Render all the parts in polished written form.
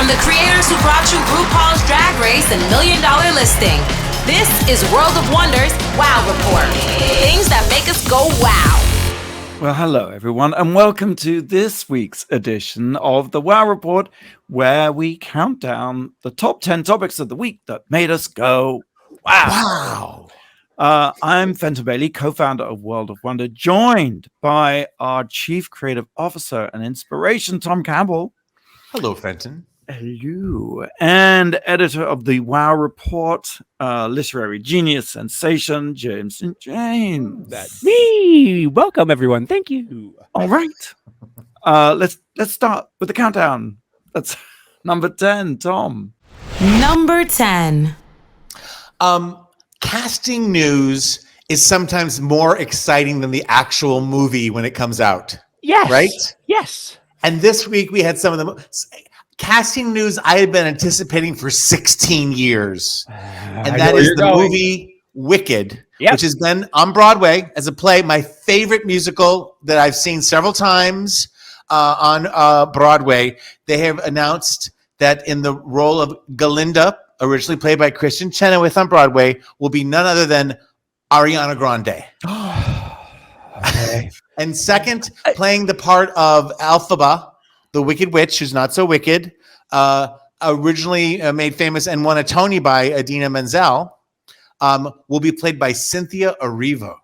the creators who brought you RuPaul's Drag Race and $1 Million Listing. This is World of Wonders Wow Report. Things that make us go wow. Well, hello, everyone, and welcome to this week's edition of the Wow Report, where we count down the top 10 topics of the week that made us go wow. I'm Fenton Bailey, co-founder of World of Wonder, joined by our Chief Creative Officer and Inspiration, Tom Campbell. Hello, Fenton. Hello. And editor of the Wow Report, literary genius sensation, James St. James. That's me. Welcome, everyone. Thank you. All right. Let's start with the countdown. That's number 10, Tom. Number 10. Casting news is sometimes more exciting than the actual movie when it comes out. Yes. Right? Yes. And this week we had some of the casting news I had been anticipating for 16 years. And that is the movie Wicked, which has been on Broadway as a play, my favorite musical that I've seen several times on Broadway. They have announced that in the role of Galinda, originally played by Kristen Chenoweth on Broadway, will be none other than Ariana Grande. Okay. And second, playing the part of Elphaba, the Wicked Witch, who's not so wicked, originally made famous and won a Tony by Idina Menzel, will be played by Cynthia Erivo,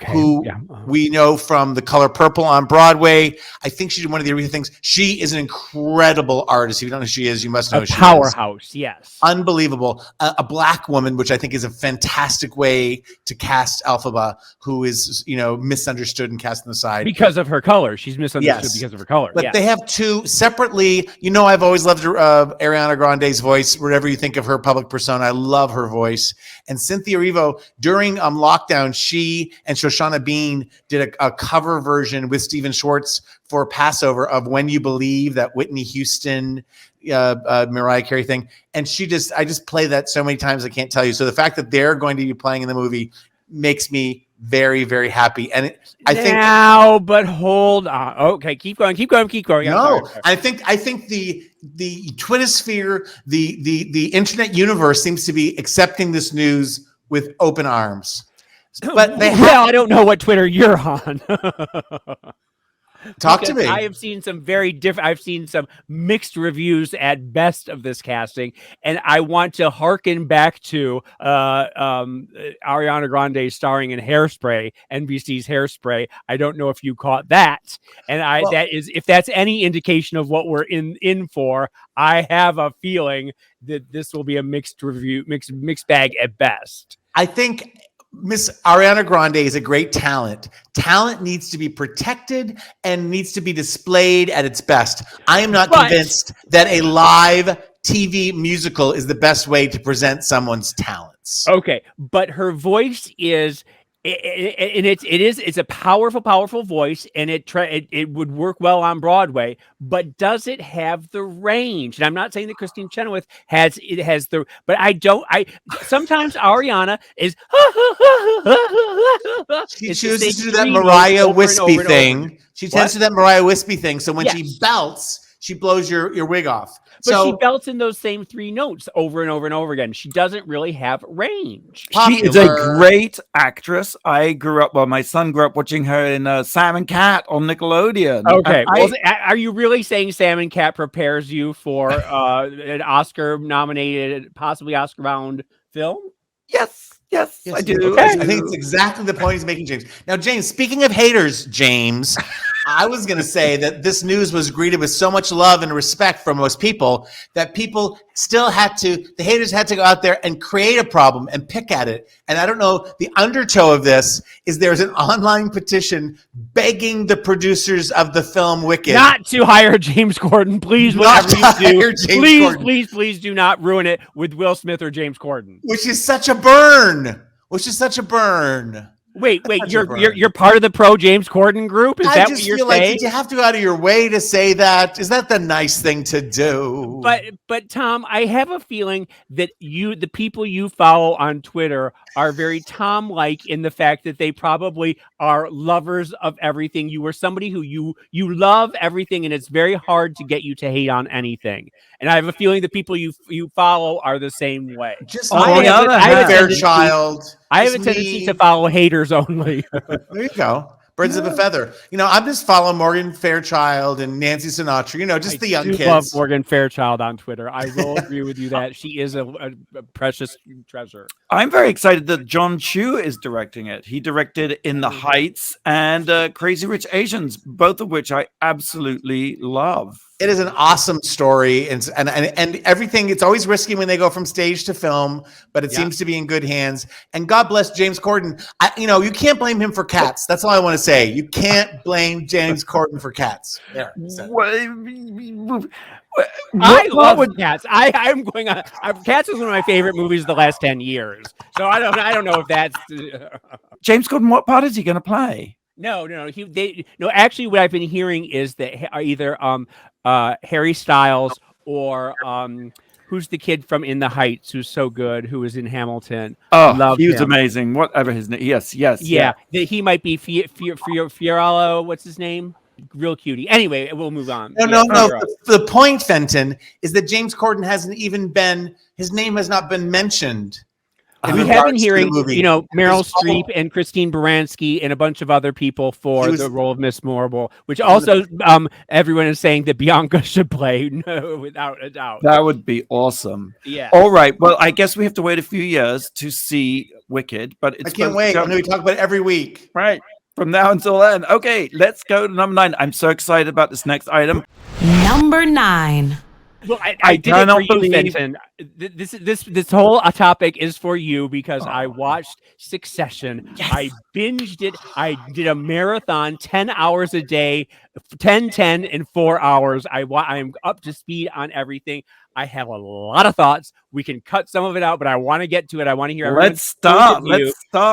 who we know from The Color Purple on Broadway. I think she did one of the Erivo things. She is an incredible artist. If you don't know who she is, you must know who she is. A powerhouse, yes. Unbelievable. A black woman, which I think is a fantastic way to cast Elphaba, who is, misunderstood and cast on the side. Because of her color. She's misunderstood because of her color. But they have two separately. I've always loved Ariana Grande's voice, whatever you think of her public persona. I love her voice. And Cynthia Erivo, during lockdown, she and Shoshana Bean did a cover version with Stephen Schwartz for Passover of When You Believe, that Whitney Houston, Mariah Carey thing. And I just play that so many times I can't tell you. So the fact that they're going to be playing in the movie makes me very, very happy. And but hold on. Okay, keep going. No, I think the Twittersphere, the internet universe seems to be accepting this news with open arms. But I don't know what Twitter you're on. Talk to me. I have seen some very different. I've seen some mixed reviews at best of this casting, and I want to hearken back to Ariana Grande starring in Hairspray, NBC's Hairspray. I don't know if you caught that, and that is, if that's any indication of what we're in for. I have a feeling that this will be a mixed review, mixed bag at best. I think Miss Ariana Grande is a great talent. Talent needs to be protected and needs to be displayed at its best. I am not convinced that a live TV musical is the best way to present someone's talents. Okay, but her voice is, it's a powerful voice, and it would work well on Broadway. But does it have the range? And I'm not saying that Kristen Chenoweth has the, but sometimes Ariana is. She chooses to do that Mariah Wispy thing. She tends to do that Mariah Wispy thing. So when she belts, she blows your wig off. But she belts in those same three notes over and over and over again. She doesn't really have range. She is a great actress. My son grew up watching her in Sam and Cat on Nickelodeon. Okay. Are you really saying Sam and Cat prepares you for an Oscar-nominated, possibly Oscar-bound film? Yes, I do. Okay. I think it's exactly the point he's making, James. Now, James, speaking of haters, James, I was going to say that this news was greeted with so much love and respect from most people that people still the haters had to go out there and create a problem and pick at it. And I don't know, the undertow of this is there's an online petition begging the producers of the film Wicked not to hire James Corden. Please, whatever you do, please do not ruin it with Will Smith or James Corden. Which is such a burn. Wait, Such a burn. you're part of the pro James Corden group? Is I that just what you're feel saying? like, did you have to go out of your way to say that? Is that the nice thing to do? But Tom, I have a feeling that the people you follow on Twitter are very Tom-like in the fact that they probably are lovers of everything. You are somebody who you love everything, and it's very hard to get you to hate on anything. And I have a feeling the people you follow are the same way. Just On the other hand, Fairchild. I have a tendency to follow haters only. There you go. Birds of a feather. I'm just following Morgan Fairchild and Nancy Sinatra, just the young I kids. love Morgan Fairchild on Twitter. I will agree with you that she is a precious treasure. I'm very excited that John Chu is directing it. He directed In the Heights and Crazy Rich Asians, both of which I absolutely love. It is an awesome story, and everything. It's always risky when they go from stage to film, but it seems to be in good hands. And God bless James Corden. You can't blame him for Cats. That's all I want to say. You can't blame James Corden for Cats. There. I love Cats. I'm going on. Cats is one of my favorite movies of the last 10 years. So I don't know if that's James Corden. What part is he going to play? No. Actually, what I've been hearing is that either Harry Styles or who's the kid from In the Heights who's so good, who was in Hamilton. Oh, he was amazing. Whatever his name. Yes. Yeah. That he might be Fiorello. What's his name? Real cutie. Anyway, we'll move on. No. The point, Fenton, is that James Corden hasn't even been. His name has not been mentioned. We have been hearing, Meryl Streep and Christine Baranski and a bunch of other people for the role of Miss Marvel, which also everyone is saying that Bianca should play, without a doubt. That would be awesome. Yeah. All right. Well, I guess we have to wait a few years to see Wicked, but I can't wait. I'm going to talk about it every week. Right. From now until then. Okay, let's go to number 9. I'm so excited about this next item. Number 9. Well, I did it for you, Fenton. This whole topic is for you because I watched Succession. Yes. I binged it. I did a marathon, 10 hours a day, 10 in 4 hours. I'm up to speed on everything. I have a lot of thoughts. We can cut some of it out, but I want to get to it. I want to hear everyone. Let's start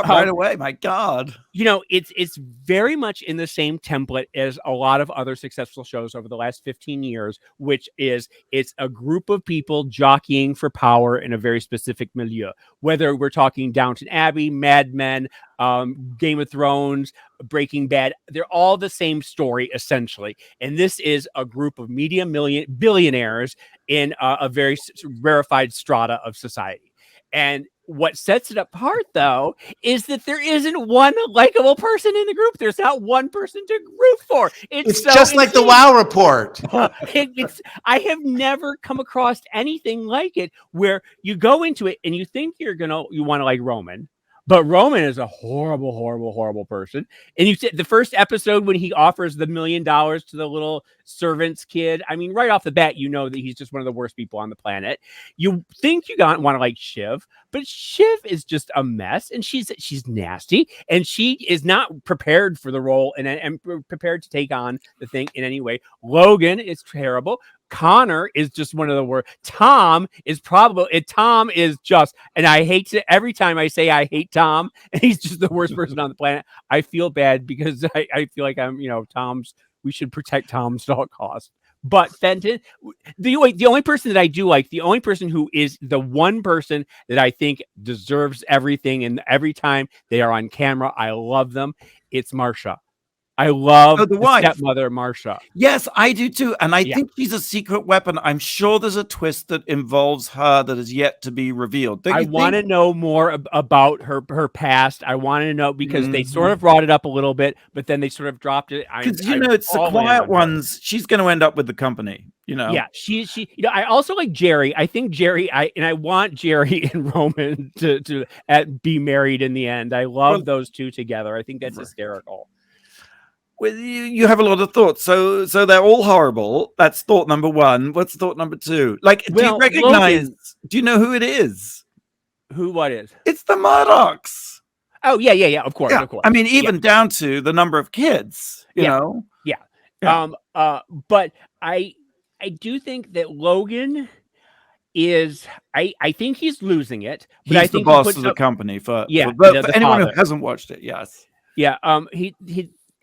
right away. My God. It's very much in the same template as a lot of other successful shows over the last 15 years, which is it's a group of people jockeying for power in a very specific milieu. Whether we're talking Downton Abbey, Mad Men, Game of Thrones, Breaking Bad, they're all the same story essentially. And this is a group of billionaires in a very rarefied strata of society. And what sets it apart, though, is that there isn't one likable person in the group. There's not one person to root for. It's so just like the WoW report. I have never come across anything like it where you go into it and you think you want to like Roman. But Roman is a horrible, horrible, horrible person. And you said the first episode when he offers the $1 million to the little servant's kid, I mean, right off the bat, you know that he's just one of the worst people on the planet. You think you want to like Shiv, but Shiv is just a mess, and she's nasty, and she is not prepared for the role and prepared to take on the thing in any way. Logan is terrible. Connor is just one of the worst. Tom is just, and I hate to, every time I say I hate Tom, and he's just the worst person on the planet, I feel bad because I feel like we should protect Tom's at all costs. But Fenton, the only person that I do like, the only person who is the one person that I think deserves everything, and every time they are on camera, I love them, it's Marsha. I love the stepmother, Marsha. Yes, I do too. And I think she's a secret weapon. I'm sure there's a twist that involves her that is yet to be revealed. I want to know more about her past. I want to know because they sort of brought it up a little bit, but then they sort of dropped it. Because, it's the quiet ones. She's going to end up with the company. Yeah, she. I also like Jerry. I think Jerry. I want Jerry and Roman to be married in the end. I love those two together. I think that's hysterical. Well, you have a lot of thoughts, so they're all horrible. That's thought number 1. What's thought number 2? Like, do you recognize? Logan, do you know who it is? What is? It's the Murdochs. Oh yeah. Of course. I mean, even down to the number of kids. You know. Yeah. But I do think that Logan is I think he's losing it, but He's I think the he boss puts of the up, company for yeah, for the anyone who father. hasn't watched it. Yes. Yeah,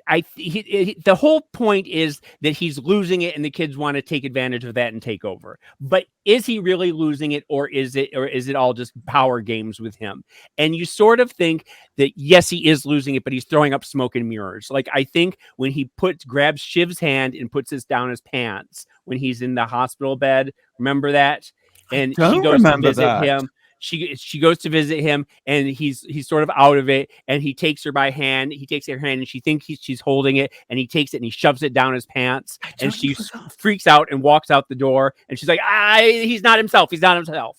the whole point is that he's losing it, and the kids want to take advantage of that and take over. But is he really losing it, or is it all just power games with him? And you sort of think that yes, he is losing it, but he's throwing up smoke and mirrors. Like I think when he grabs Shiv's hand and puts this down his pants when he's in the hospital bed, remember that? And she Don't goes to remember visit that. him. She goes to visit him, and he's sort of out of it, and he takes her by hand. He takes her hand, and she thinks she's holding it, and he takes it and he shoves it down his pants, and she freaks out and walks out the door, and she's like, he's not himself. He's not himself.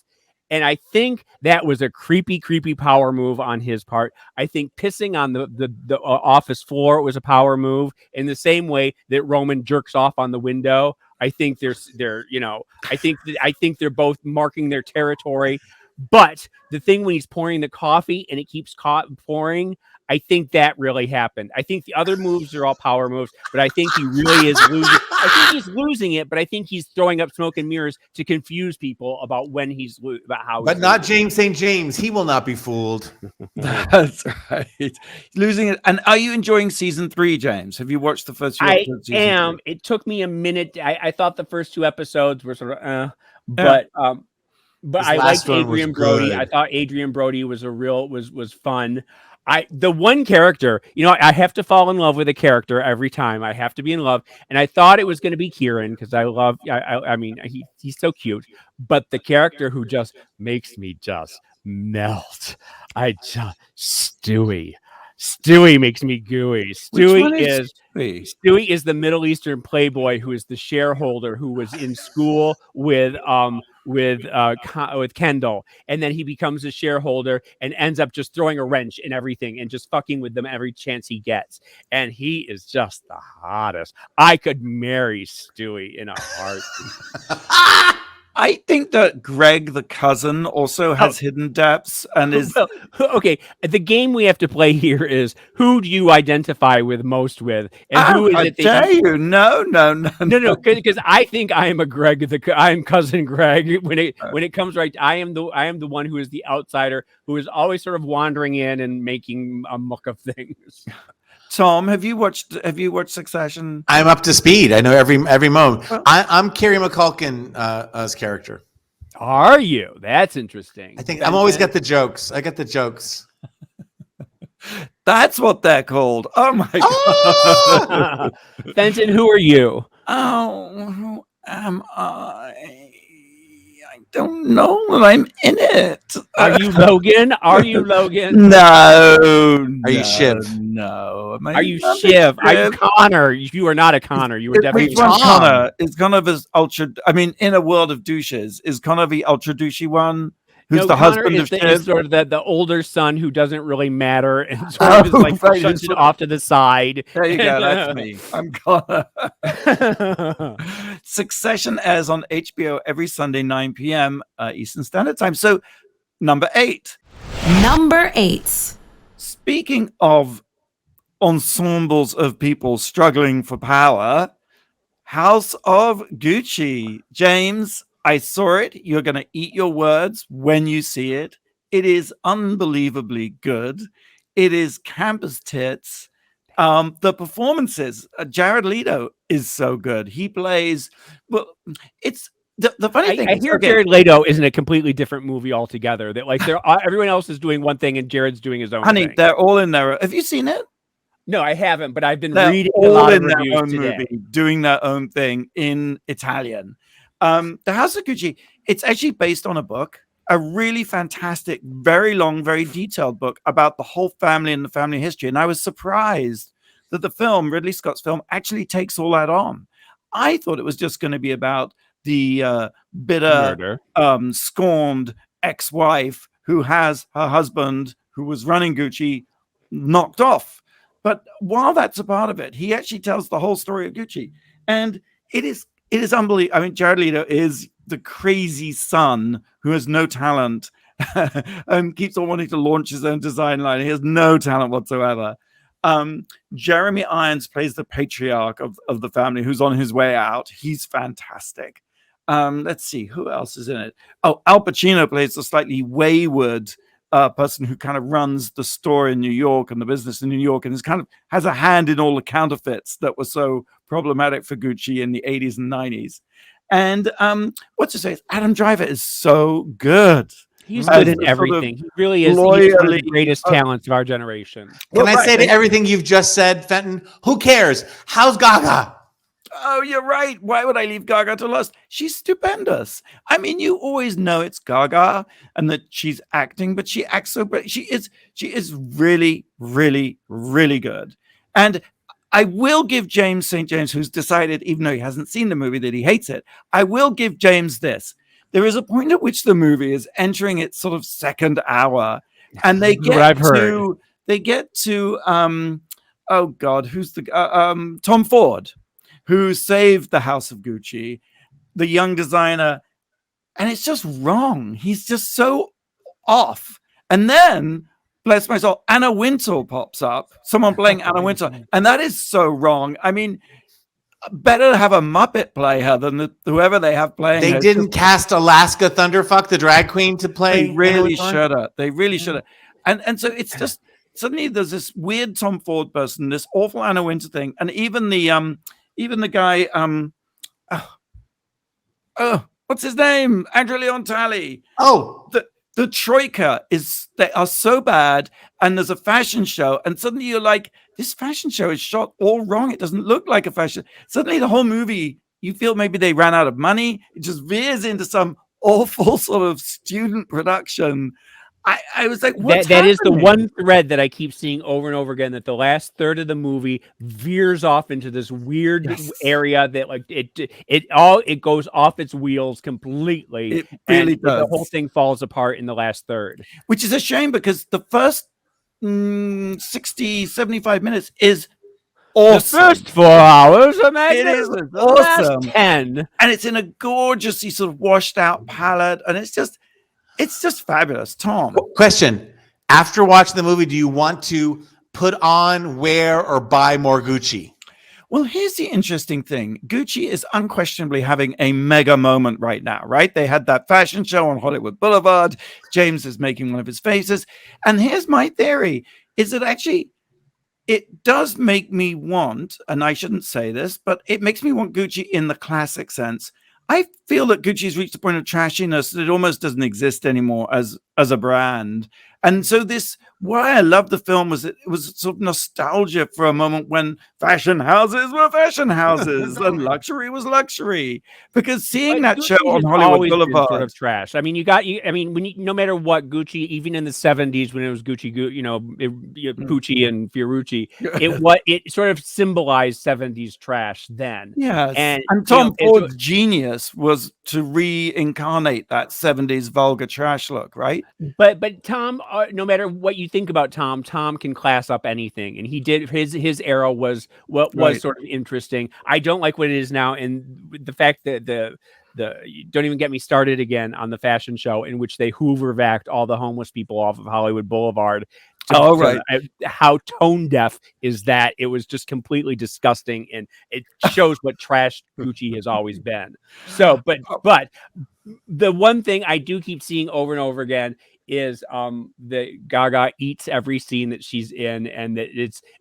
And I think that was a creepy power move on his part. I think pissing on the office floor was a power move in the same way that Roman jerks off on the window. I think I think they're both marking their territory. But the thing when he's pouring the coffee and it keeps pouring, I think that really happened. I think the other moves are all power moves, but I think he really is losing. I think he's losing it, but I think he's throwing up smoke and mirrors to confuse people about when about how. But not James St. James. He will not be fooled. That's right. Losing it. And are you enjoying season 3, James? Have you watched the first few episodes? I am. It took me a minute. I thought the first 2 episodes were sort of, but I liked Adrian Brody. I thought Adrian Brody was was fun. The one character, I have to fall in love with a character every time. I have to be in love, and I thought it was going to be Kieran because I mean, he's so cute. But the character who just makes me just melt, Stewie. Stewie makes me gooey. Stewie is the Middle Eastern playboy who is the shareholder who was in school with Kendall, and then he becomes a shareholder and ends up just throwing a wrench in everything and just fucking with them every chance he gets. And he is just the hottest. I could marry Stewie in a heartbeat. I think that Greg, the cousin, also has hidden depths and is okay. The game we have to play here is who do you identify with most with, and who is it? No. Because I think I am I'm cousin Greg. When it comes right, I am the one who is the outsider who is always sort of wandering in and making a muck of things. Tom, have you watched Succession? I'm up to speed. I know every moment. I'm Carrie McCulkin as character. Are you? That's interesting. I think I'm always got the jokes. I got the jokes. That's what they're called. Oh my God. Fenton, who are you? Oh, who am I? I don't know, but I'm in it. Are you Logan? Are you Logan? No. Are you Shiv? No. Are you Shiv? Are you Connor? You are not a Connor. You were definitely Connor. Is Connor this ultra? I mean, in a world of douches, is Connor the ultra douchey one? Who's the Connor husband of Shiv? Shiv? Sort of the older son who doesn't really matter and sort of is like shuts it off to the side. There you go. That's me. I'm Connor. Succession airs on HBO every Sunday, 9 p.m. Eastern Standard Time. So, number 8. Number 8. Speaking of ensembles of people struggling for power, House of Gucci. James, I saw it. You're going to eat your words when you see it. It is unbelievably good. It is campus tits. The performances, Jared Leto is so good. He plays, well, it's the funny thing. I hear Jared Leto is in a completely different movie altogether. That like everyone else is doing one thing and Jared's doing his own thing. They're all in there. Have you seen it? No, I haven't, but I've been reading a lot of reviews today. Movie, doing their own thing in Italian. The House of Gucci, it's actually based on a book, a really fantastic, very long, very detailed book about the whole family and the family history. And I was surprised that the film, Ridley Scott's film, actually takes all that on. I thought it was just going to be about the bitter, scorned ex-wife who has her husband, who was running Gucci, knocked off. But while that's a part of it, he actually tells the whole story of Gucci. And it is unbelievable. I mean, Jared Leto is the crazy son who has no talent and keeps on wanting to launch his own design line. He has no talent whatsoever. Jeremy Irons plays the patriarch of the family who's on his way out. He's fantastic. Let's see, who else is in it? Oh, Al Pacino plays the slightly wayward person who kind of runs the store in New York and the business in New York, and is kind of has a hand in all the counterfeits that were so problematic for Gucci in the 80s and 90s. And what's to say? Adam Driver is so good. He's good in everything. He really is. He's one of the greatest talents of our generation. Can I say to everything you've just said, Fenton? Who cares? How's Gaga? Oh, you're right. Why would I leave Gaga to last? She's stupendous. I mean, you always know it's Gaga and that she's acting, but she acts so great. She is really, really, really good. And I will give James St. James, who's decided, even though he hasn't seen the movie, that he hates it. I will give James this. There is a point at which the movie is entering its sort of second hour, and they get to oh God, who's the Tom Ford, who saved the House of Gucci, the young designer, and it's just wrong. He's just so off. And then, bless my soul, Anna Wintour pops up, someone playing Anna Wintour, and that is so wrong. I mean, better to have a Muppet play her than whoever they have playing her. They didn't cast Alaska Thunderfuck, the drag queen, to play. They really should have. They really should have. And so it's just, suddenly there's this weird Tom Ford person, this awful Anna Wintour thing, and even the guy, what's his name? Andrew Leon Talley. Oh, the troika they are so bad, and there's a fashion show, and suddenly you're like, this fashion show is shot all wrong. It doesn't look like a fashion. Suddenly the whole movie, you feel maybe they ran out of money. It just veers into some awful sort of student production. I was like, what's that is the one thread that I keep seeing over and over again, that the last third of the movie veers off into this weird area that like it goes off its wheels completely. It really does. The whole thing falls apart in the last third. Which is a shame, because the first 60, 75 minutes is awesome. The first 4 hours are magnificent. It is awesome. 10. And it's in a gorgeously sort of washed out palette, and it's just fabulous. Tom, question: after watching the movie, do you want to put on, wear, or buy more Gucci? Well, here's the interesting thing. Gucci is unquestionably having a mega moment right now, right? They had that fashion show on Hollywood Boulevard. James is making one of his faces. And here's my theory, is that actually it does make me want, and I shouldn't say this, but it makes me want Gucci in the classic sense. I feel that Gucci's reached a point of trashiness that it almost doesn't exist anymore as a brand. And so why I love the film was it was sort of nostalgia for a moment when fashion houses were fashion houses and luxury was luxury. Because seeing that show on Hollywood Boulevard, sort of trash. I mean, no matter what, Gucci, even in the 70s when it was Gucci, Pucci and Fiorucci, it sort of symbolized 70s trash then. Yes. And Tom Ford's genius was to reincarnate that 70s vulgar trash look, right? But Tom, no matter what you think about Tom can class up anything, and he did. His era was sort of interesting. I don't like what it is now, and the fact that don't even get me started again on the fashion show in which they Hoover vacked all the homeless people off of Hollywood Boulevard. How tone deaf is that? It was just completely disgusting, and it shows what trash Gucci has always been. So, but the one thing I do keep seeing over and over again is that Gaga eats every scene that she's in, and that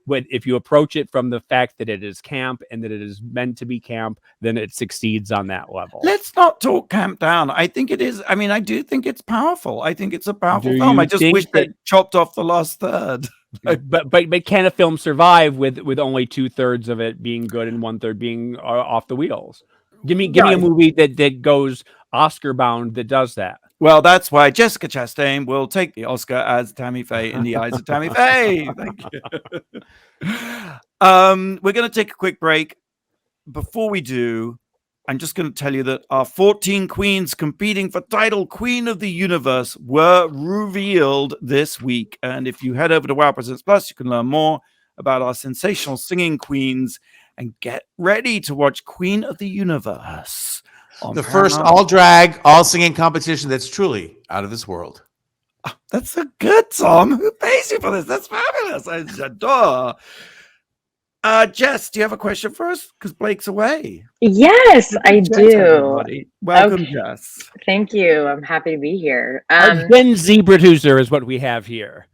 if you approach it from the fact that it is camp and that it is meant to be camp, then it succeeds on that level. Let's not talk camp down. I think it is. I mean, I do think it's powerful. I think it's a powerful film. I just wish they chopped off the last third. But can a film survive with only 2/3 of it being good and 1/3 being off the wheels? Give me a movie that goes Oscar bound that does that. Well, that's why Jessica Chastain will take the Oscar as Tammy Faye in the Eyes of Tammy Faye. Thank you. We're going to take a quick break. Before we do, I'm just going to tell you that our 14 queens competing for title Queen of the Universe were revealed this week. And if you head over to Wow Presents Plus, you can learn more about our sensational singing queens and get ready to watch Queen of the Universe. The first all drag, all singing competition that's truly out of this world. Oh, that's so good, Tom. Who pays you for this? That's fabulous. I adore. Jess, do you have a question for us? Because Blake's away. Yes, I Jess, do. everybody. Welcome, Okay. Jess. Thank you. I'm happy to be here. Our Gen Z producer is what we have here.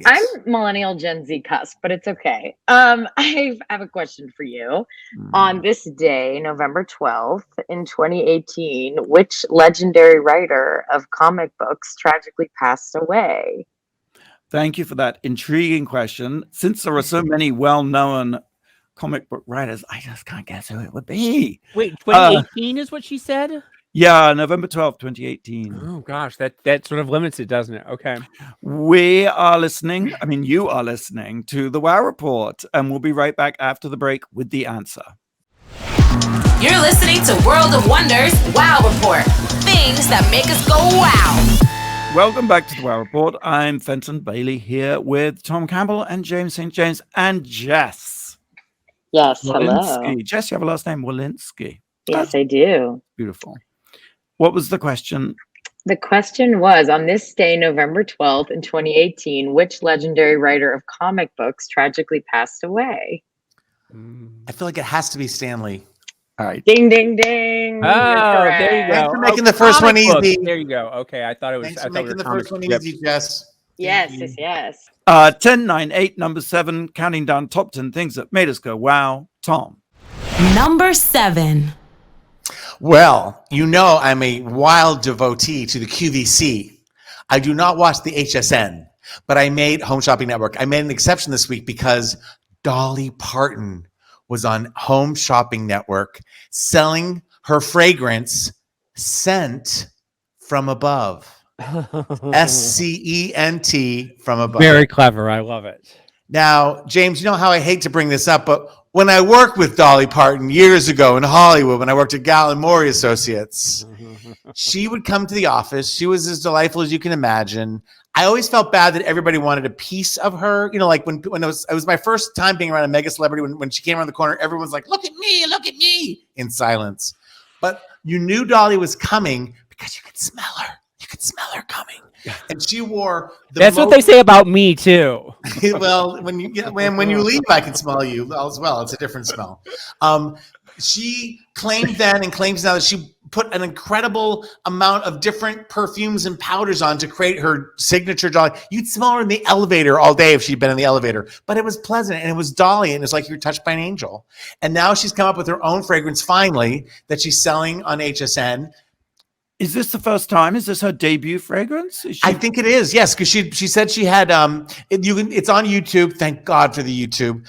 I'm millennial Gen Z cusp, but it's okay. I have a question for you. On this day, November 12th in 2018, which legendary writer of comic books tragically passed away? Thank you for that intriguing question. Since there are so many well-known comic book writers, I just can't guess who it would be. Wait, 2018 is what she said? Yeah, November 12th, 2018. Oh gosh, that sort of limits it, doesn't it? Okay. We are listening, you are listening to the WoW Report, and we'll be right back after the break with the answer. You're listening to World of Wonders WoW Report. Things that make us go wow. Welcome back to the WoW Report. I'm Fenton Bailey here with Tom Campbell and James St. James and Jess. Yes, Walensky. hello. Jess, you have a last name, Walensky. Yes, I do. Beautiful. What was the question? The question was, on this day, November 12th in 2018, which legendary writer of comic books tragically passed away? I feel like it has to be Stanley. All right. Ding, ding, ding. Oh, there you go. Thanks for making the first one comic books. easy. There you go. Okay, I thought it was. Thanks I for thought we making were the first one comic easy, Jess. Yes, yes, yes. 10, 9, 8, number 7, counting down top 10 things that made us go wow. Tom. Number 7. Well, you know I'm a wild devotee to the QVC. I do not watch the HSN, but I made Home Shopping Network. I made an exception this week because Dolly Parton was on Home Shopping Network selling her fragrance Scent from Above. SCENT from Above. Very clever. I love it. Now, James, you know how I hate to bring this up, but when I worked with Dolly Parton years ago in Hollywood, when I worked at Gallimore Associates, she would come to the office. She was as delightful as you can imagine. I always felt bad that everybody wanted a piece of her. You know, like when it was my first time being around a mega celebrity. When she came around the corner, everyone's like, look at me, in silence. But you knew Dolly was coming because you could smell her. You could smell her coming. And she wore That's what they say about me too. Well, when you leave, I can smell you as well. It's a different smell. She claimed then and claims now that she put an incredible amount of different perfumes and powders on to create her signature Dolly. You'd smell her in the elevator all day if she'd been in the elevator, but it was pleasant and it was Dolly and it's like you're touched by an angel. And now she's come up with her own fragrance finally that she's selling on HSN. Is this the first time? Is this her debut fragrance? I think it is, yes, because she said she had it's on YouTube. Thank God for the YouTube.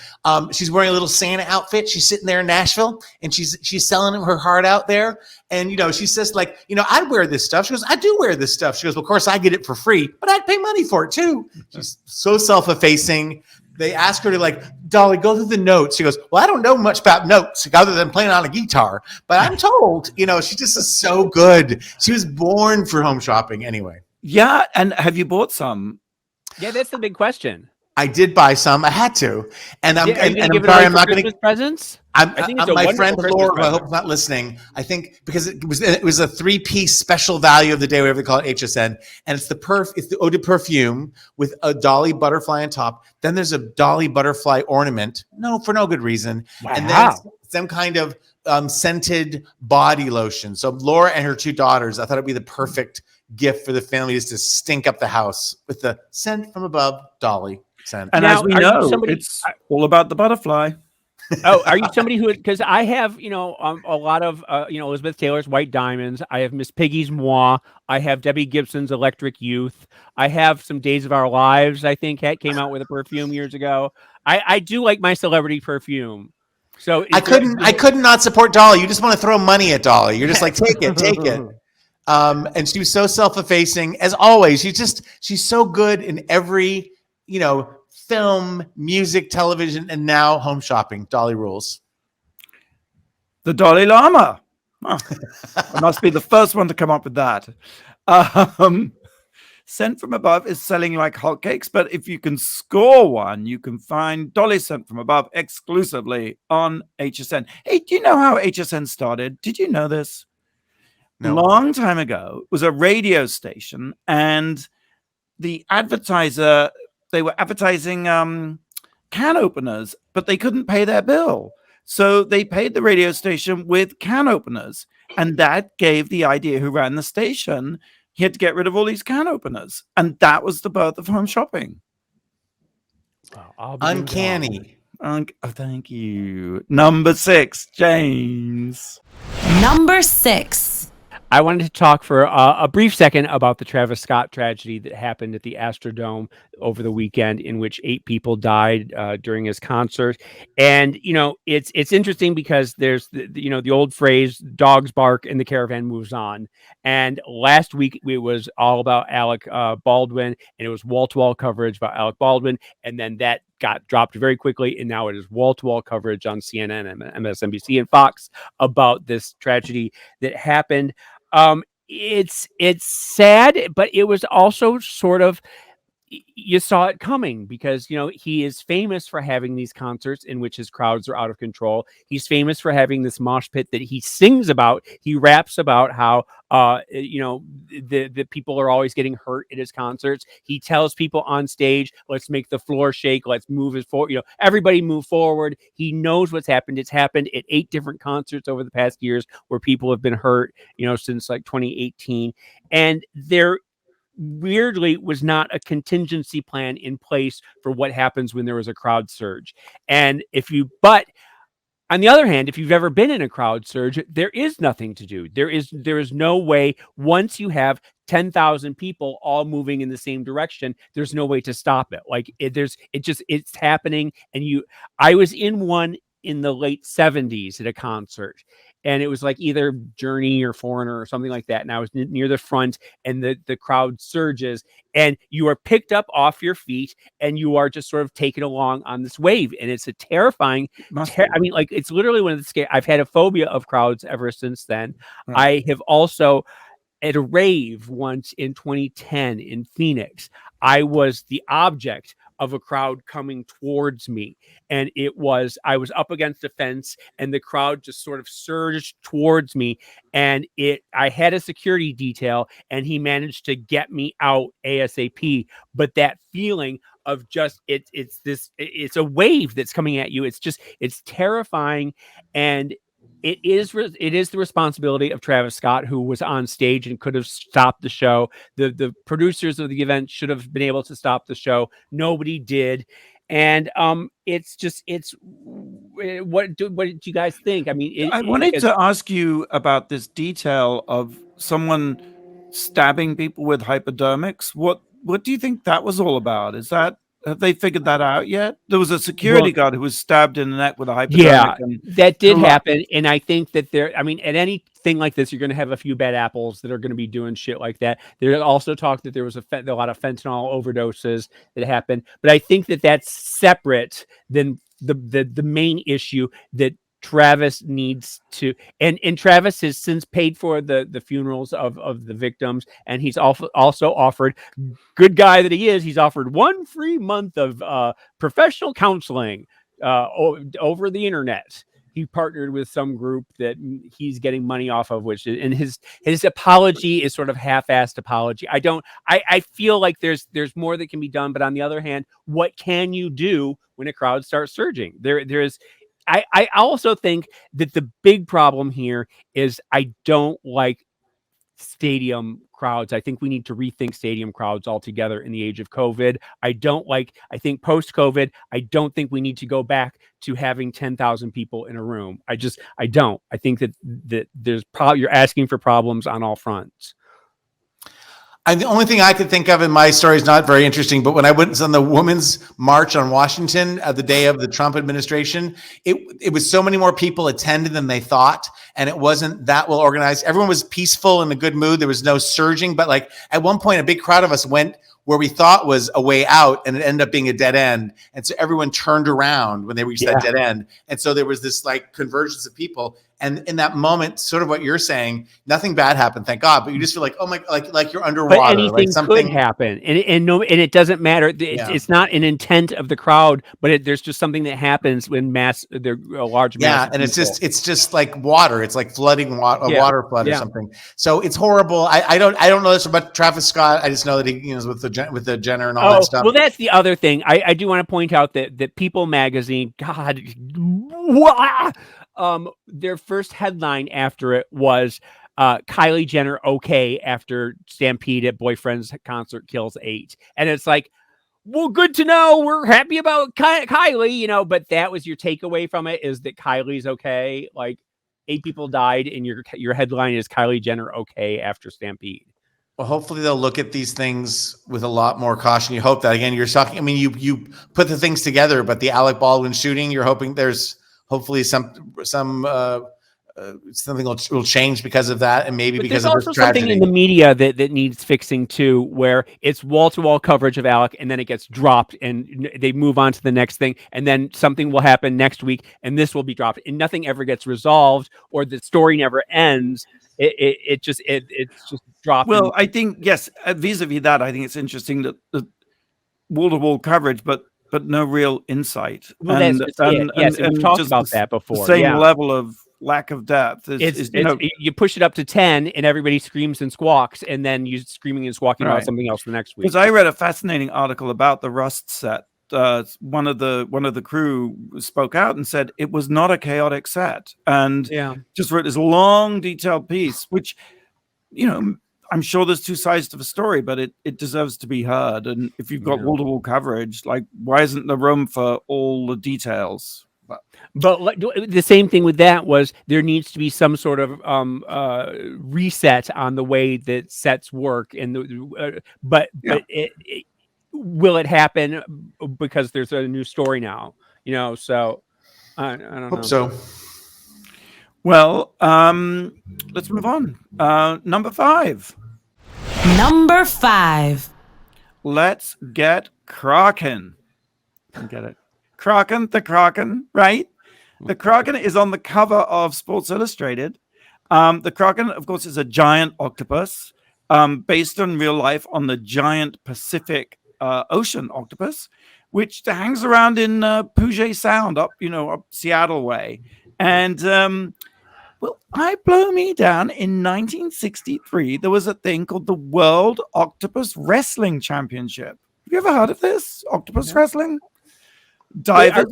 She's wearing a little Santa outfit. She's sitting there in Nashville and she's selling her heart out there. And she says like, I'd wear this stuff. She goes, I do wear this stuff. She goes, well, of course I get it for free, but I'd pay money for it too. She's so self-effacing. They ask her to like, Dolly, go through the notes. She goes, well, I don't know much about notes other than playing on a guitar, but I'm told, she just is so good. She was born for home shopping anyway. Yeah. And have you bought some? Yeah, that's the big question. I did buy some. I had to. And I'm sorry, I'm not going to presents. I think it's my friend Laura, I hope is not listening. I think because it was a 3-piece special value of the day, whatever they call it, HSN, and it's the eau de perfume with a Dolly butterfly on top. Then there's a Dolly butterfly ornament, for no good reason, and then some kind of scented body lotion. So Laura and her 2 daughters, I thought it'd be the perfect gift for the family is to stink up the house with the Scent from Above Dolly scent. And now, as we know, it's all about the butterfly. Oh, are you somebody who? Because I have, a lot of, Elizabeth Taylor's White Diamonds. I have Miss Piggy's Moi. I have Debbie Gibson's Electric Youth. I have some Days of Our Lives. I think came out with a perfume years ago. I do like my celebrity perfume. So I could not support Dolly. You just want to throw money at Dolly. You're just like, take it. And she was so self-effacing as always. She's so good in every, film, music, television, and now home shopping. Dolly rules. The Dalai Lama. Oh, I must be the first one to come up with that. Scent from Above is selling like hotcakes, but if you can score one, you can find Dolly Scent from Above exclusively on HSN. Hey, do you know how HSN started? Did you know this? No. Long time ago, it was a radio station, and the advertiser, they were advertising can openers, but they couldn't pay their bill. So they paid the radio station with can openers. And that gave the idea who ran the station, he had to get rid of all these can openers. And that was the birth of home shopping. Uncanny. Oh, thank you. Number 6, James. Number 6. I wanted to talk for a brief second about the Travis Scott tragedy that happened at the Astrodome over the weekend, in which 8 people died during his concert. And it's interesting because there's the old phrase, "Dogs bark and the caravan moves on." And last week it was all about Alec Baldwin, and it was wall-to-wall coverage about Alec Baldwin, and then that got dropped very quickly, and now it is wall-to-wall coverage on CNN and MSNBC and Fox about this tragedy that happened. It's sad, but it was also sort of, you saw it coming, because he is famous for having these concerts in which his crowds are out of control. He's famous for having this mosh pit that he sings about. He raps about how the people are always getting hurt at his concerts. He tells people on stage, "Let's make the floor shake. Let's move it forward. Everybody move forward." He knows what's happened. It's happened at 8 different concerts over the past years where people have been hurt, since like 2018, and there weirdly was not a contingency plan in place for what happens when there was a crowd surge. But on the other hand, if you've ever been in a crowd surge, there is nothing to do. There is no way, once you have 10,000 people all moving in the same direction, there's no way to stop it. Like it's happening. And I was in one in the late 70s at a concert, and it was like either Journey or Foreigner or something like that. And I was near the front, and the crowd surges, and you are picked up off your feet, and you are just sort of taken along on this wave. And it's a terrifying, it's literally one of the scary. I've had a phobia of crowds ever since then. Right. I have also, at a rave once in 2010 in Phoenix, I was the object of a crowd coming towards me, and I was up against a fence, and the crowd just sort of surged towards me, and I had a security detail, and he managed to get me out ASAP. But that feeling of just it's a wave that's coming at you. It's terrifying, and it is the responsibility of Travis Scott, who was on stage and could have stopped the show. The producers of the event should have been able to stop the show. Nobody did. And what did you guys think? I mean, I wanted to ask you about this detail of someone stabbing people with hypodermics. What do you think that was all about? Have they figured that out yet? There was a security guard who was stabbed in the neck with a hypodermic. Yeah, that did happen. And I think that at anything like this, you're going to have a few bad apples that are going to be doing shit like that. There's also talk that there was a lot of fentanyl overdoses that happened. But I think that that's separate than the main issue that Travis needs to, and Travis has since paid for the funerals of the victims, and he's also offered, good guy that he is, he's offered 1 free month of professional counseling over the internet. He partnered with some group that he's getting money off of, and his apology is sort of half-assed apology. I feel like there's more that can be done, but on the other hand, what can you do when a crowd starts surging? I also think that the big problem here is I don't like stadium crowds. I think we need to rethink stadium crowds altogether in the age of COVID. I think post-COVID, I don't think we need to go back to having 10,000 people in a room. I don't. I think that there's you're asking for problems on all fronts. The only thing I could think of in my story is not very interesting, but when I went on the Women's March on Washington the day of the Trump administration, it was so many more people attended than they thought, and it wasn't that well organized. Everyone was peaceful and in a good mood. There was no surging, but like at one point, a big crowd of us went where we thought was a way out, and it ended up being a dead end. And so everyone turned around when they reached that dead end. And so there was this like convergence of people. And in that moment, sort of what you're saying, nothing bad happened, thank God. But you just feel like, oh my, like you're underwater. But anything like something could happen, and it doesn't matter. It's not an intent of the crowd, but there's just something that happens when a large mass. Yeah, and it's just like water. It's like flooding water flood or something. So it's horrible. I don't know this about Travis Scott. I just know that he is with the Jenner and all that stuff. Well, that's the other thing. I do want to point out that People magazine, God, their first headline after it was Kylie Jenner okay after stampede at boyfriend's concert kills 8. And it's like, well, good to know. We're happy about Kylie, but that was your takeaway from it, is that Kylie's okay. Like 8 people died and your headline is Kylie Jenner okay after stampede. Well, hopefully they'll look at these things with a lot more caution. You hope that, again, you're talking, I mean, you put the things together, but the Alec Baldwin shooting, you're hoping there's hopefully something will change because of that, and maybe because of this tragedy. There's also something in the media that needs fixing too, where it's wall-to-wall coverage of Alec, and then it gets dropped, and they move on to the next thing, and then something will happen next week, and this will be dropped, and nothing ever gets resolved, or the story never ends. It's just dropped. Well, I think yes. Vis-a-vis that, I think it's interesting that the wall-to-wall coverage, but no real insight. Well, and we've talked about that before. The same level of lack of depth. You push it up to 10, and everybody screams and squawks, and then you're screaming and squawking about something else the next week. Because I read a fascinating article about the Rust set. One of the crew spoke out and said it was not a chaotic set, and just wrote this long, detailed piece, which, I'm sure there's two sides to the story, but it deserves to be heard. And if you've got wall-to-wall coverage, like, why isn't there room for all the details? But the same thing with that was there needs to be some sort of reset on the way that sets work. And will it happen because there's a new story now? So I don't know. Hope so. Well, let's move on. Number 5. Number 5. Let's get Kraken. Get it? Kraken, the Kraken, right? The Kraken is on the cover of Sports Illustrated. The Kraken, of course, is a giant octopus based on real life on the giant Pacific Ocean octopus, which hangs around in Puget Sound up Seattle way. And I blow me down. In 1963, there was a thing called the World Octopus Wrestling Championship. Have you ever heard of this? Octopus wrestling? Divers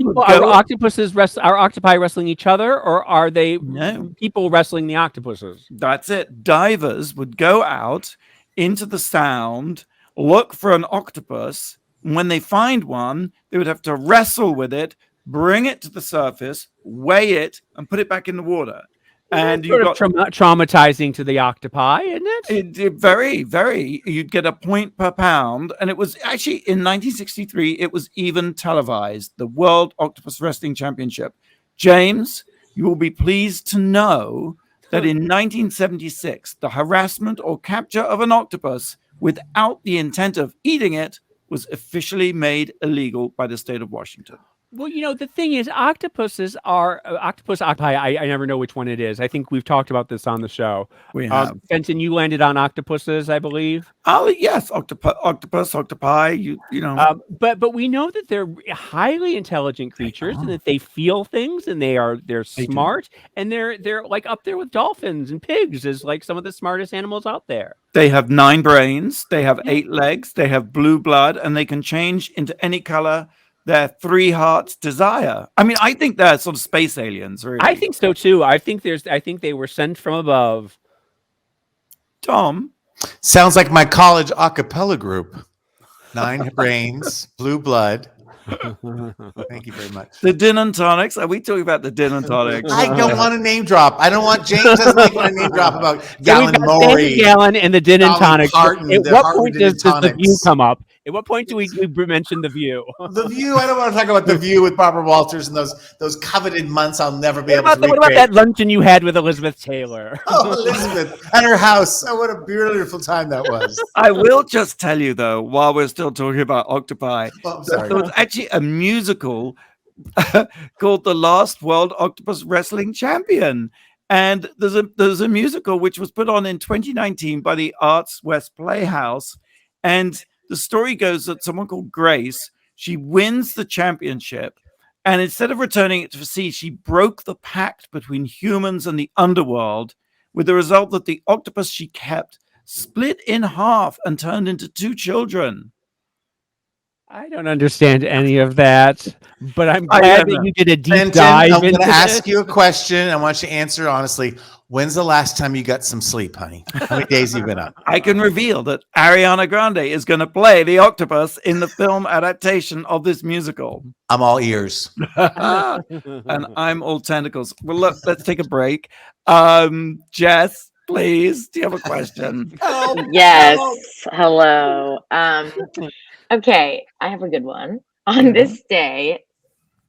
are octopi wrestling each other, or are they people wrestling the octopuses? That's it. Divers would go out into the Sound, look for an octopus, and when they find one, they would have to wrestle with it, bring it to the surface, weigh it, and put it back in the water. And you got traumatizing to the octopi, isn't it? Very, very. You'd get a point per pound, and it was actually in 1963. It was even televised, the World Octopus Wrestling Championship. James, you will be pleased to know that in 1976, the harassment or capture of an octopus without the intent of eating it was officially made illegal by the state of Washington. Well, the thing is, octopuses are octopi. I never know which one it is. I think we've talked about this on the show. We have. Fenton, you landed on octopuses, I believe. Oh, yes, octopus, octopi. But we know that they're highly intelligent creatures, and that they feel things, and they're smart, and they're like up there with dolphins and pigs as like some of the smartest animals out there. They have 9 brains. They have 8 legs. They have blue blood, and they can change into any color their 3 hearts desire. I mean, I think they're sort of space aliens, really. I think so too. I think they were sent from above. Tom? Sounds like my college a cappella group. 9 brains, blue blood. Thank you very much. The Din and Tonics. Are we talking about the Din and Tonics? I don't want to name drop. I don't want James doesn't want to name drop about Gallon Maury. Gallon and the Din and Tonics. Parton, At what point does the View come up? At what point do we mention The View? The View. I don't want to talk about The View with Barbara Walters and those coveted months I'll never be able to recreate. What about that luncheon you had with Elizabeth Taylor? Oh, Elizabeth at her house. Oh, what a beautiful time that was. I will just tell you, though, while we're still talking about octopi, sorry. there was actually a musical called The Last World Octopus Wrestling Champion. And there's a musical which was put on in 2019 by the Arts West Playhouse. And the story goes that someone called Grace, she wins the championship. And instead of returning it to the sea, she broke the pact between humans and the underworld, with the result that the octopus she kept split in half and turned into 2 children. I don't understand any of that, but I'm I glad don't that know. you did a deep Clinton, dive I'm going into to ask this. you a question. I want you to answer honestly. When's the last time you got some sleep, honey? How many days have you been up? I can reveal that Ariana Grande is going to play the octopus in the film adaptation of this musical. I'm all ears. And I'm all tentacles. Well, look, let's take a break. Jess, please, do you have a question? Yes. Hello. Okay, I have a good one. On this day,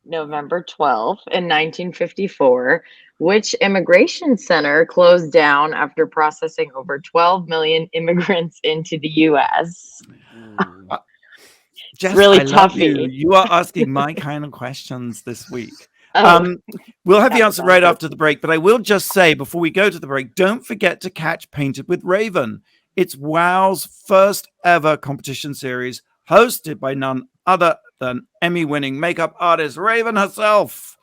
November 12th in 1954, which immigration center closed down after processing over 12 million immigrants into the U.S.? Jess, really I love you. toughy. You are asking my kind of questions this week. Oh, We'll have the that's answer right awesome. after the break, but I will just say before we go to the break, don't forget to catch Painted with Raven. It's WoW's first ever competition series, hosted by none other than Emmy-winning makeup artist Raven herself.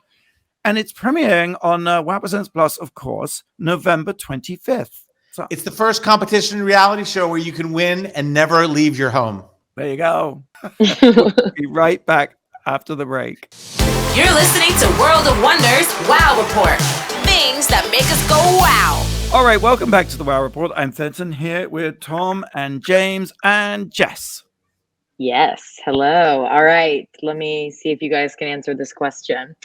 And it's premiering on WoW Presents Plus, of course, November 25th. So It's the first competition reality show where you can win and never leave your home. there you go. We'll be right back after the break. You're listening to World of Wonders Wow Report. Things that make us go wow. All right, welcome back to the WoW Report. I'm Fenton here with Tom and James and Jess. Yes. Hello. All right. Let me see if you guys can answer this question.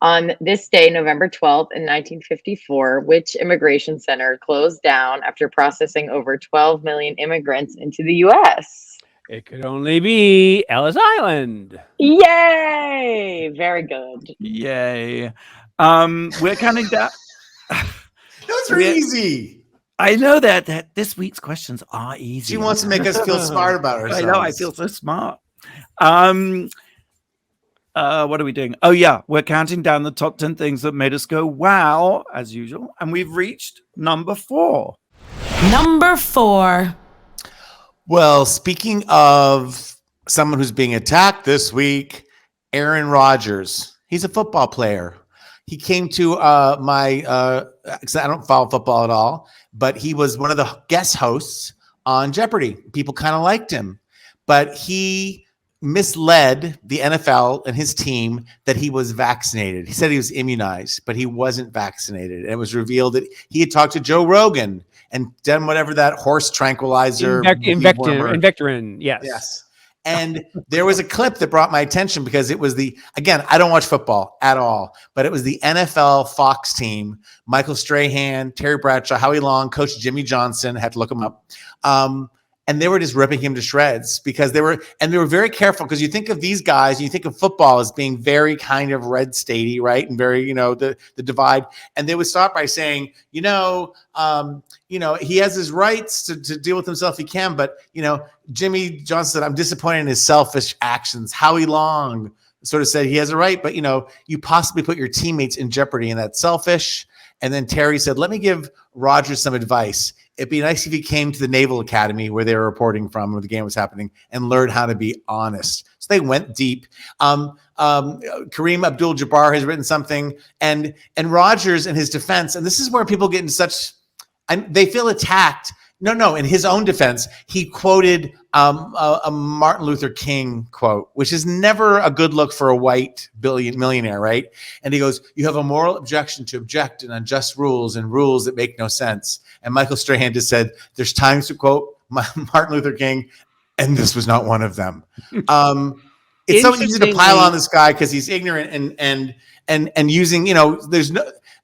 On this day, November 12th in 1954, which immigration center closed down after processing over 12 million immigrants into the U.S.? It could only be Ellis Island. Yay! Very good. Yay. We're counting down. Those are easy. I know that this week's questions are easy. She wants to make us feel smart about I ourselves. know, I feel so smart. What are we doing? Oh yeah, we're counting down the top 10 things that made us go wow, as usual, and we've reached number 4. Number 4. Well, speaking of someone who's being attacked this week, Aaron Rodgers. He's a football player. He came to because I don't follow football at all, but he was one of the guest hosts on Jeopardy. People kind of liked him, but he misled the NFL and his team that he was vaccinated. He said he was immunized, but he wasn't vaccinated. And it was revealed that he had talked to Joe Rogan and done whatever that horse tranquilizer. Invectrin, yes. Yes. And there was a clip that brought my attention because it was again, I don't watch football at all, but it was the NFL Fox team, Michael Strahan, Terry Bradshaw, Howie Long, Coach Jimmy Johnson, had to look him up. And they were just ripping him to shreds because they were very careful, because you think of these guys, you think of football as being very kind of red statey, right? And very, the divide. And they would start by saying, he has his rights to deal with himself. He can, but Jimmy Johnson said, I'm disappointed in his selfish actions. Howie Long sort of said he has a right, but you possibly put your teammates in jeopardy, and that's selfish. And then Terry said, let me give Rodgers some advice. It'd be nice if he came to the Naval Academy where they were reporting from, where the game was happening, and learned how to be honest. So they went deep. Kareem Abdul-Jabbar has written something, and Rodgers in his defense, and this is where people get in they feel attacked. No. In his own defense, he quoted a Martin Luther King quote, which is never a good look for a white millionaire, right? And he goes, you have a moral objection to object and unjust rules and rules that make no sense. And Michael Strahan just said, there's times to quote Martin Luther King, and this was not one of them. It's so easy to pile on this guy because he's ignorant and using,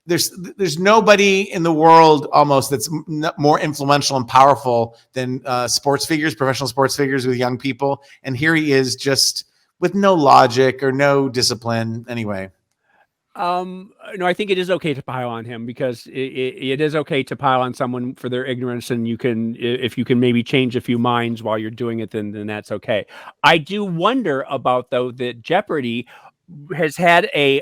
there's nobody in the world almost that's more influential and powerful than professional sports figures with young people. And here he is, just with no logic or no discipline. Anyway. No, I think it is okay to pile on him, because it is okay to pile on someone for their ignorance, and if you can maybe change a few minds while you're doing it, then that's okay. I do wonder about, though, that Jeopardy has had a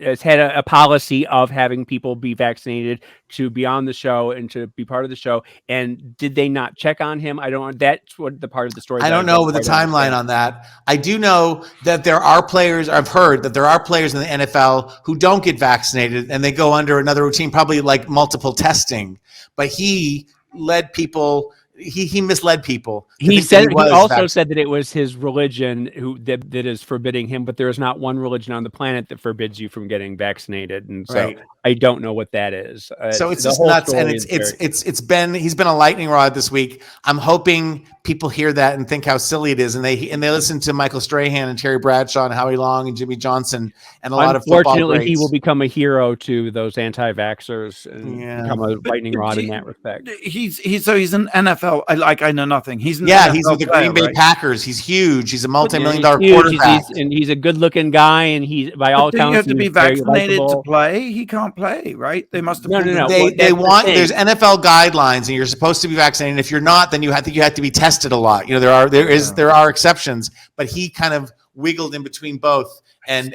has had a policy of having people be vaccinated to be on the show and to be part of the show. And did they not check on him? I don't. That's what the part of the story. I don't know the timeline on that. I do know that there are players. I've heard that there are players in the NFL who don't get vaccinated and they go under another routine, probably like multiple testing. But he led people. He misled people. He also said that it was his religion that is forbidding him, but there is not one religion on the planet that forbids you from getting vaccinated, and so I don't know what that is. So it's just nuts, and he's been a lightning rod this week. I'm hoping people hear that and think how silly it is, and they listen to Michael Strahan and Terry Bradshaw and Howie Long and Jimmy Johnson and a lot of football greats. Unfortunately, he will become a hero to those anti-vaxxers and become a lightning rod in that respect. He's an NFL. I know nothing. He's with the Green Bay Packers. He's huge. He's a multi-million-dollar quarterback. He's a good-looking guy, and he's by all accounts. You have to be vaccinated to play. He can't play, right? They must have. No. There's NFL guidelines, and you're supposed to be vaccinated. And if you're not, then you have to be tested a lot. You know, there are exceptions, but he kind of wiggled in between both. And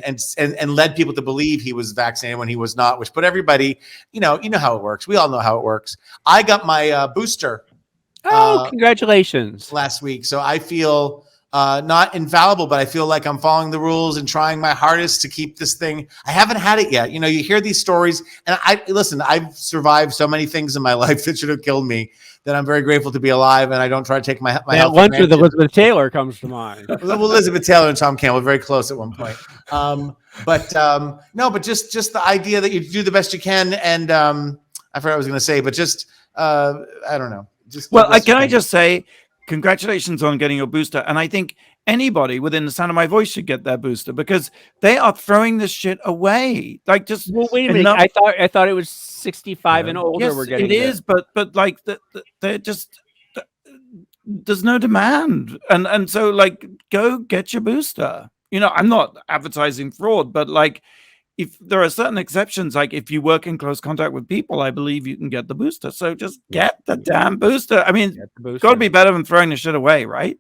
led people to believe he was vaccinated when he was not, which put everybody, you know how it works. We all know how it works. I got my booster. Congratulations. Last week. So I feel not infallible, but I feel like I'm following the rules and trying my hardest to keep this thing. I haven't had it yet. You know, you hear these stories, and I've survived so many things in my life that should have killed me that I'm very grateful to be alive, and I don't try to take my health lunch with Elizabeth Taylor comes to mind. Well, Elizabeth Taylor and Tom Campbell were very close at one point. But just the idea that you do the best you can, and I forgot what I was going to say, but just I don't know. I just say congratulations on getting your booster, and I think anybody within the sound of my voice should get their booster because they are throwing this shit away. Like, just wait a minute. I thought it was 65 and older. Yes, we're getting it is, but like they're just there's no demand, and so like go get your booster. You know, I'm not advertising fraud, but like, if there are certain exceptions, like if you work in close contact with people, I believe you can get the booster. So just get the damn booster. I mean, it's got to be better than throwing the shit away, right?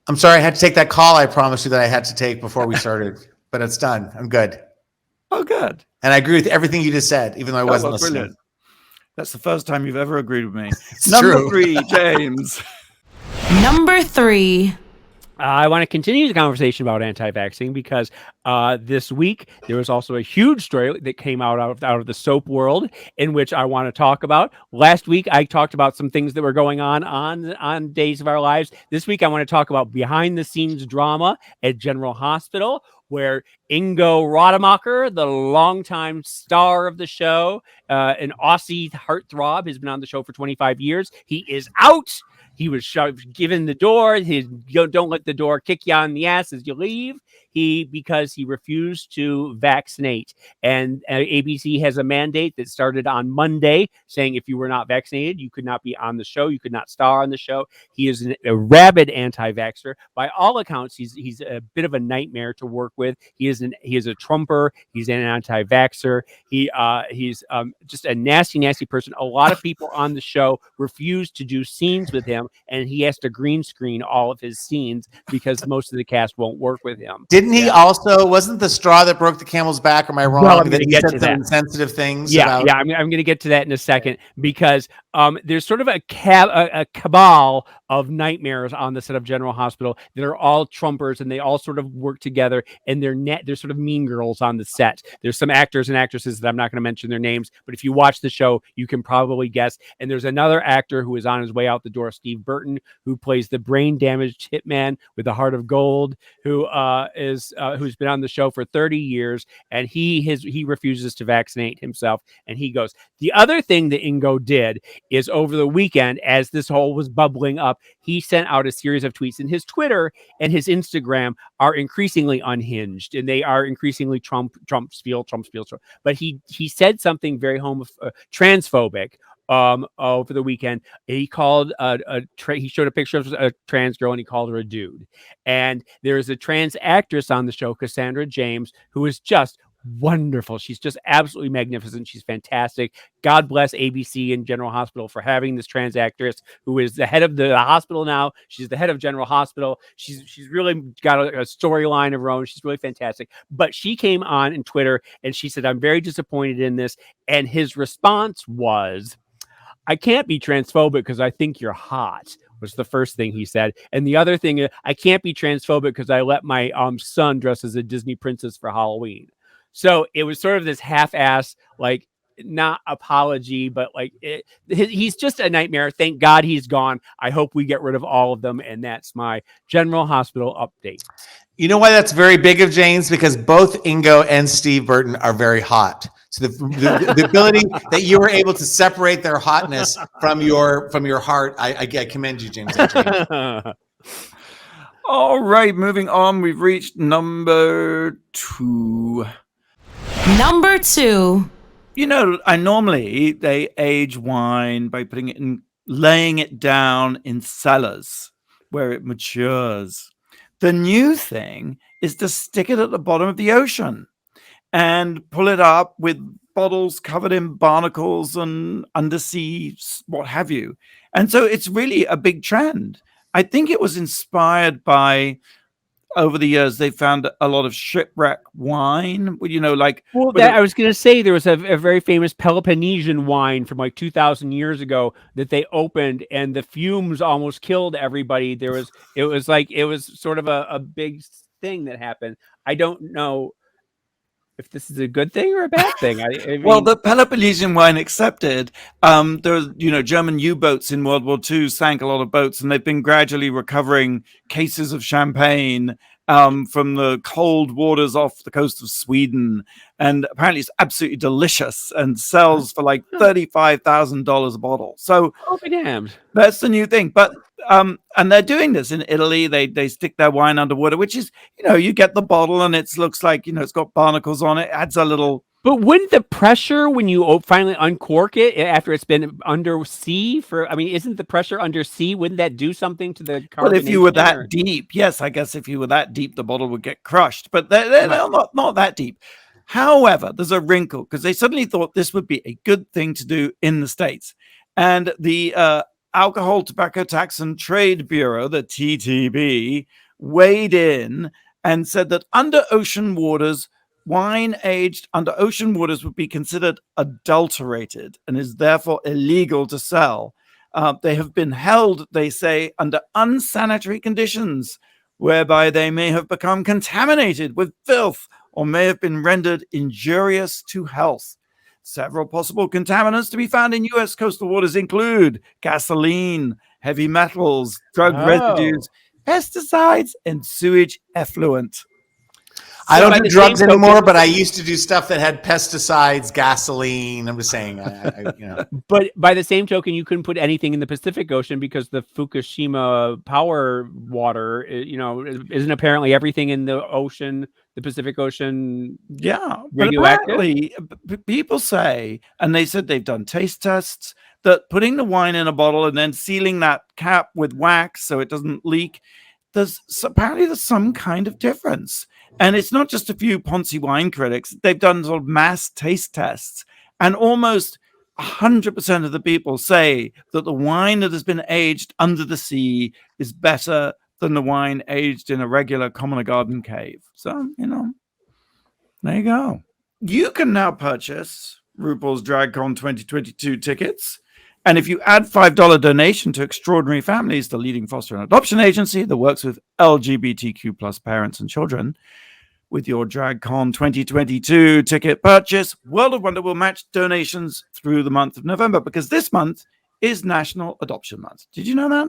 I'm sorry, I had to take that call. I promised you that I had to take before we started, but it's done. I'm good. Oh, good. And I agree with everything you just said, even though I wasn't listening. Brilliant. That's the first time you've ever agreed with me. It's Number true. 3, James. Number 3. I want to continue the conversation about anti-vaxxing because this week there was also a huge story that came out of the soap world in which I want to talk about. Last week I talked about some things that were going on Days of Our Lives. This week I want to talk about behind the scenes drama at General Hospital, where Ingo Rademacher, the longtime star of the show, an Aussie heartthrob, has been on the show for 25 years. He is out. He was given the door. Don't let the door kick you on the ass as you leave. Because he refused to vaccinate. And ABC has a mandate that started on Monday saying if you were not vaccinated, you could not be on the show. You could not star on the show. He is a rabid anti-vaxxer. By all accounts, he's a bit of a nightmare to work with. He is a Trumper. He's an anti-vaxxer. He's just a nasty person. A lot of people on the show refuse to do scenes with him, and he has to green screen all of his scenes because most of the cast won't work with him. Didn't he also, wasn't the straw that broke the camel's back? Am I wrong? Well, I'm that going he to get said to some that. insensitive things. I'm going to get to that in a second because there's sort of a cabal of nightmares on the set of General Hospital that are all Trumpers, and they all sort of work together, and they're sort of mean girls on the set. There's some actors and actresses that I'm not going to mention their names, but if you watch the show, you can probably guess. And there's another actor who is on his way out the door, Steve Burton, who plays the brain-damaged hitman with a heart of gold, who's been on the show for 30 years, and he refuses to vaccinate himself. And he goes, the other thing that Ingo did is over the weekend, as this whole was bubbling up, he sent out a series of tweets, and his Twitter and his Instagram are increasingly unhinged, and they are increasingly Trump. But he said something very transphobic over the weekend. He called he showed a picture of a trans girl and he called her a dude. And there is a trans actress on the show, Cassandra James, who is just wonderful. She's just absolutely magnificent. She's fantastic. God bless ABC and General Hospital for having this trans actress who is the head of the hospital now. She's the head of General Hospital. She's really got a storyline of her own. She's really fantastic. But she came on in Twitter and she said, "I'm very disappointed in this." And his response was, "I can't be transphobic because I think you're hot," was the first thing he said. And the other thing, "I can't be transphobic because I let my son dress as a Disney princess for Halloween." So it was sort of this half-ass, like, not apology, but like he's just a nightmare. Thank God he's gone. I hope we get rid of all of them. And that's my General Hospital update. You know why that's very big of James? Because both Ingo and Steve Burton are very hot. So the ability that you were able to separate their hotness from your heart, I commend you, James. All right, moving on. We've reached number 2. Number 2. You know, normally they age wine by putting it in, laying it down in cellars where it matures. The new thing is to stick it at the bottom of the ocean and pull it up with bottles covered in barnacles and undersea, what have you. And so it's really a big trend. I think it was inspired by, over the years, they found a lot of shipwreck wine, you know, like... Well, I was going to say there was a very famous Peloponnesian wine from like 2,000 years ago that they opened and the fumes almost killed everybody. It was sort of a big thing that happened. I don't know if this is a good thing or a bad thing. I mean, well, the Peloponnesian wine accepted. There was, German U-boats in World War II sank a lot of boats, and they've been gradually recovering cases of champagne from the cold waters off the coast of Sweden. And apparently it's absolutely delicious and sells for like $35,000 a bottle. So I'll be damned. That's the new thing. But and they're doing this in Italy. They stick their wine underwater, which is, you get the bottle and it looks like, it's got barnacles on it. Adds a little. But wouldn't the pressure when you finally uncork it after it's been under sea isn't the pressure under sea? Wouldn't that do something to the carbonation? Well, if you were that deep, yes, I guess if you were that deep, the bottle would get crushed. But they're not that deep. However, there's a wrinkle because they suddenly thought this would be a good thing to do in the States. And the Alcohol, Tobacco Tax and Trade Bureau, the TTB, weighed in and said that under ocean waters, wine aged under ocean waters would be considered adulterated and is therefore illegal to sell. They have been held, they say, under unsanitary conditions, whereby they may have become contaminated with filth or may have been rendered injurious to health. Several possible contaminants to be found in U.S. coastal waters include gasoline, heavy metals, drug residues, pesticides, and sewage effluent. I don't do drugs anymore, but I used to do stuff that had pesticides, gasoline. I'm just saying, But by the same token, you couldn't put anything in the Pacific Ocean because the Fukushima power water, isn't apparently everything in the ocean, the Pacific Ocean. Yeah, radioactive. But apparently, people say, and they said they've done taste tests, that putting the wine in a bottle and then sealing that cap with wax so it doesn't leak, there's some kind of difference. And it's not just a few Ponzi wine critics. They've done sort of mass taste tests. And almost 100% of the people say that the wine that has been aged under the sea is better than the wine aged in a regular common garden cave. So, there you go. You can now purchase RuPaul's DragCon 2022 tickets. And if you add $5 donation to Extraordinary Families, the leading foster and adoption agency that works with LGBTQ plus parents and children, with your DragCon 2022 ticket purchase, World of Wonder will match donations through the month of November because this month is National Adoption Month. Did you know that?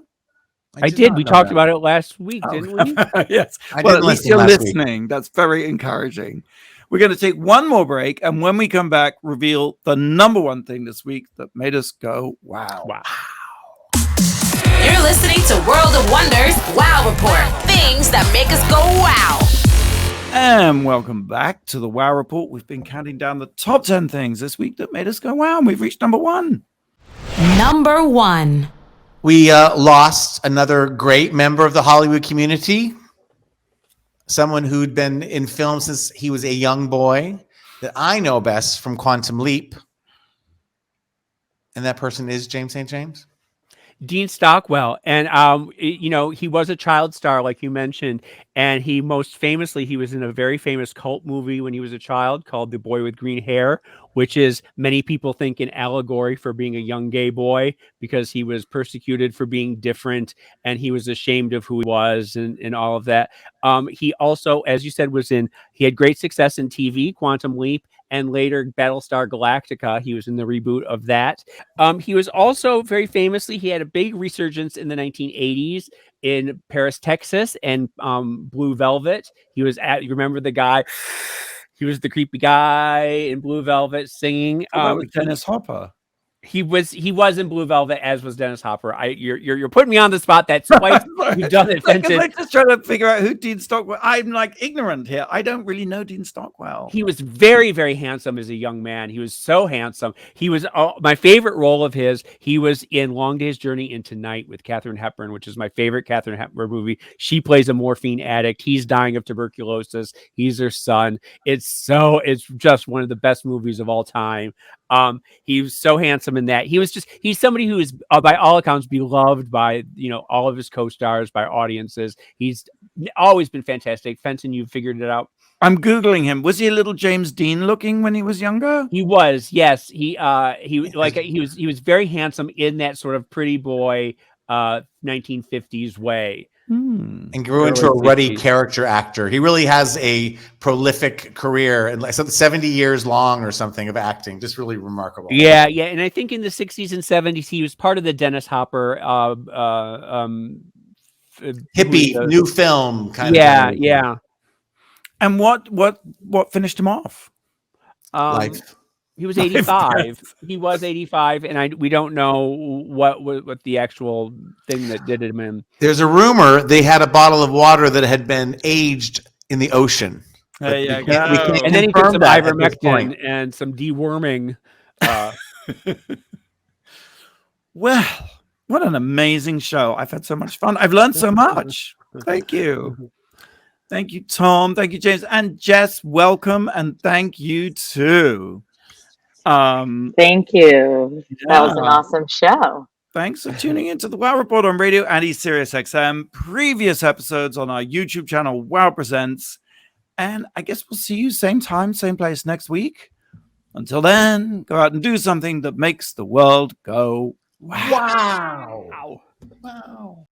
I did. We talked about it last week, didn't we? Yes. Well, at least you're listening. That's very encouraging. We're going to take one more break, and when we come back, reveal the number one thing this week that made us go, wow. You're listening to World of Wonders Wow Report. Things that make us go wow. And welcome back to the Wow Report. We've been counting down the top 10 things this week that made us go wow, and we've reached number 1. Number 1. We lost another great member of the Hollywood community. Someone who'd been in film since he was a young boy. that I know best from Quantum Leap. And that person is James St. James? Dean Stockwell. And, he was a child star, like you mentioned. And he most famously, he was in a very famous cult movie when he was a child called The Boy with Green Hair, which is many people think an allegory for being a young gay boy because he was persecuted for being different and he was ashamed of who he was and all of that. He also, as you said, he had great success in TV, Quantum Leap, and later Battlestar Galactica. He was in the reboot of that. He was also very famously, he had a big resurgence in the 1980s in Paris, Texas, and Blue Velvet. You remember the guy? He was the creepy guy in Blue Velvet singing. With Dennis Hopper. He was in Blue Velvet, as was Dennis Hopper. You're putting me on the spot. That's twice you've done it, Fenton. I'm just trying to figure out who Dean Stockwell. I'm like ignorant here. I don't really know Dean Stockwell. He was very, very handsome as a young man. He was so handsome. He was my favorite role of his. He was in Long Day's Journey into Night with Katharine Hepburn, which is my favorite Katharine Hepburn movie. She plays a morphine addict. He's dying of tuberculosis. He's her son. It's just one of the best movies of all time. He was so handsome in that. He's somebody who is by all accounts beloved by all of his co-stars, by audiences. He's always been fantastic. Fenton, you figured it out. I'm Googling him. Was he a little James Dean looking when he was younger? He was, yes. He was very handsome in that sort of pretty boy 1950s way. And grew into a ruddy character actor. He really has a prolific career and like 70 years long or something of acting. Just really remarkable. Yeah. And I think in the 60s and 70s, he was part of the Dennis Hopper hippie new film kind of. Yeah. And what finished him off? Life. He was 85. He was 85, and we don't know what the actual thing that did him in. There's a rumor they had a bottle of water that had been aged in the ocean. And then he took some ivermectin and some deworming. Well, what an amazing show. I've had so much fun. I've learned so much. Thank you. Thank you, Tom. Thank you, James. And Jess, welcome. And thank you, too. Thank you. That was an awesome show. Thanks for tuning into the WoW Report on Radio and Sirius XM. Previous episodes on our YouTube channel, WoW Presents. And I guess we'll see you same time, same place next week. Until then, go out and do something that makes the world go wow. Wow.